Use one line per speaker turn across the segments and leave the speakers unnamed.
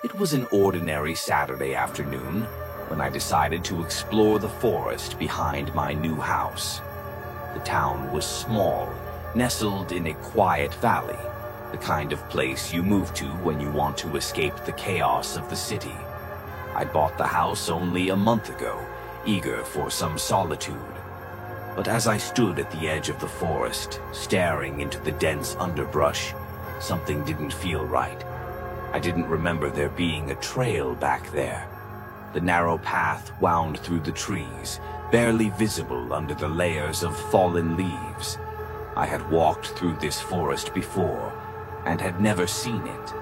It was an ordinary Saturday afternoon when I decided to explore the forest behind my new house. The town was small, nestled in a quiet valley, the kind of place you move to when you want to escape the chaos of the city. I bought the house only a month ago, eager for some solitude. But as I stood at the edge of the forest, staring into the dense underbrush, something didn't feel right. I didn't remember there being a trail back there. The narrow path wound through the trees, barely visible under the layers of fallen leaves. I had walked through this forest before, and had never seen it.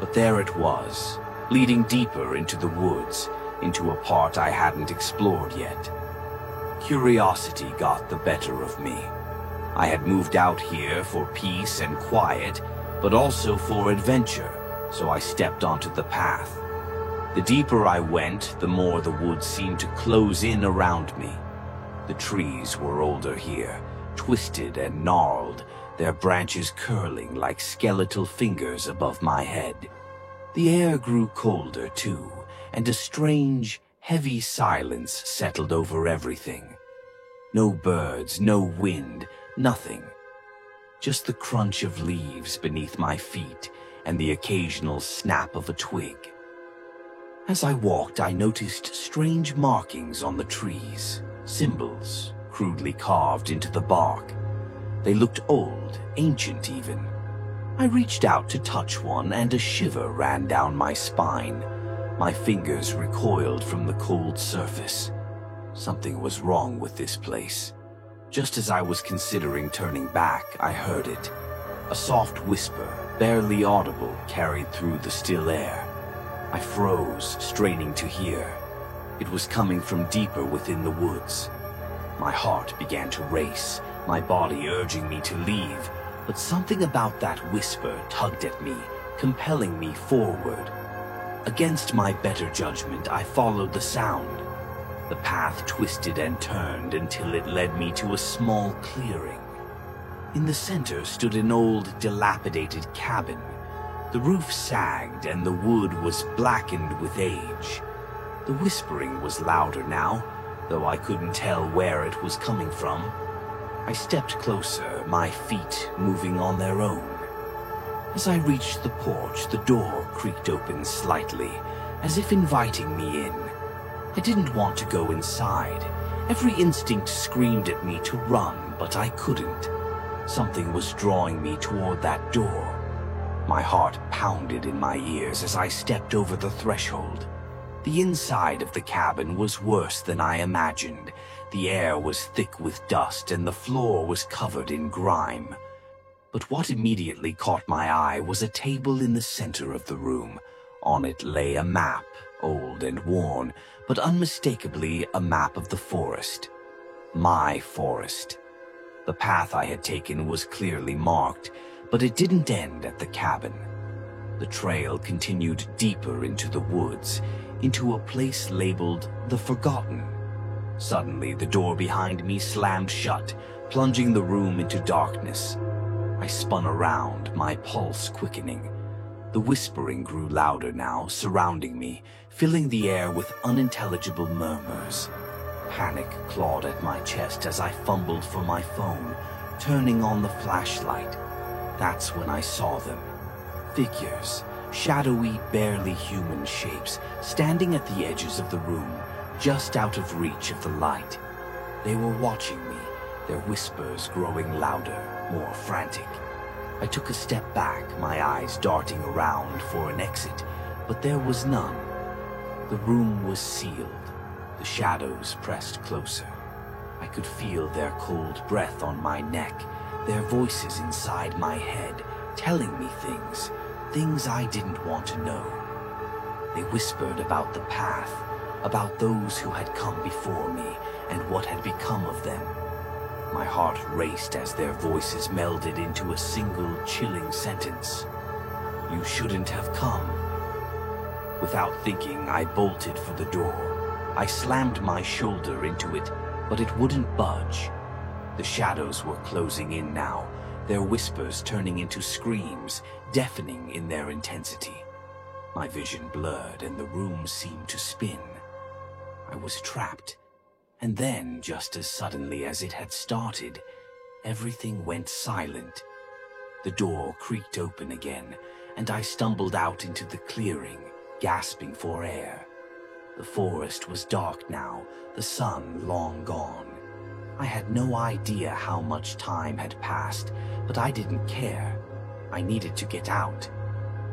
But there it was, leading deeper into the woods, into a part I hadn't explored yet. Curiosity got the better of me. I had moved out here for peace and quiet, but also for adventure, so I stepped onto the path. The deeper I went, the more the woods seemed to close in around me. The trees were older here, twisted and gnarled, their branches curling like skeletal fingers above my head. The air grew colder too, and a strange, heavy silence settled over everything. No birds, no wind, nothing. Just the crunch of leaves beneath my feet and the occasional snap of a twig. As I walked, I noticed strange markings on the trees, symbols crudely carved into the bark. They looked old, ancient even. I reached out to touch one, and a shiver ran down my spine. My fingers recoiled from the cold surface. Something was wrong with this place. Just as I was considering turning back, I heard it. A soft whisper, barely audible, carried through the still air. I froze, straining to hear. It was coming from deeper within the woods. My heart began to race, my body urging me to leave, but something about that whisper tugged at me, compelling me forward. Against my better judgment, I followed the sound. The path twisted and turned until it led me to a small clearing. In the center stood an old, dilapidated cabin. The roof sagged and the wood was blackened with age. The whispering was louder now, though I couldn't tell where it was coming from. I stepped closer, my feet moving on their own. As I reached the porch, the door creaked open slightly, as if inviting me in. I didn't want to go inside. Every instinct screamed at me to run, but I couldn't. Something was drawing me toward that door. My heart pounded in my ears as I stepped over the threshold. The inside of the cabin was worse than I imagined. The air was thick with dust and the floor was covered in grime. But what immediately caught my eye was a table in the center of the room. On it lay a map, old and worn, but unmistakably a map of the forest. My forest. The path I had taken was clearly marked, but it didn't end at the cabin. The trail continued deeper into the woods, into a place labeled The Forgotten. Suddenly, the door behind me slammed shut, plunging the room into darkness. I spun around, my pulse quickening. The whispering grew louder now, surrounding me, filling the air with unintelligible murmurs. Panic clawed at my chest as I fumbled for my phone, turning on the flashlight. That's when I saw them. Figures, shadowy, barely human shapes, standing at the edges of the room, just out of reach of the light. They were watching me, their whispers growing louder, more frantic. I took a step back, my eyes darting around for an exit, but there was none. The room was sealed, the shadows pressed closer. I could feel their cold breath on my neck, their voices inside my head, telling me things I didn't want to know. They whispered about the path, about those who had come before me, and what had become of them. My heart raced as their voices melded into a single chilling sentence. You shouldn't have come. Without thinking, I bolted for the door. I slammed my shoulder into it, but it wouldn't budge. The shadows were closing in now, their whispers turning into screams, deafening in their intensity. My vision blurred and the room seemed to spin. I was trapped. And then, just as suddenly as it had started, everything went silent. The door creaked open again, and I stumbled out into the clearing, gasping for air. The forest was dark now, the sun long gone. I had no idea how much time had passed, but I didn't care. I needed to get out.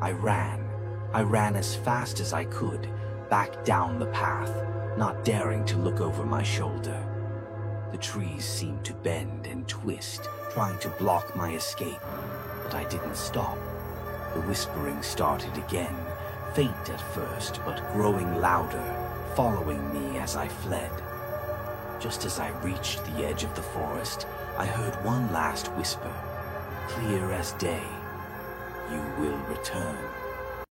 I ran. I ran as fast as I could, back down the path, not daring to look over my shoulder. The trees seemed to bend and twist, trying to block my escape, but I didn't stop. The whispering started again, faint at first, but growing louder, following me as I fled. Just as I reached the edge of the forest, I heard one last whisper, clear as day. You will return.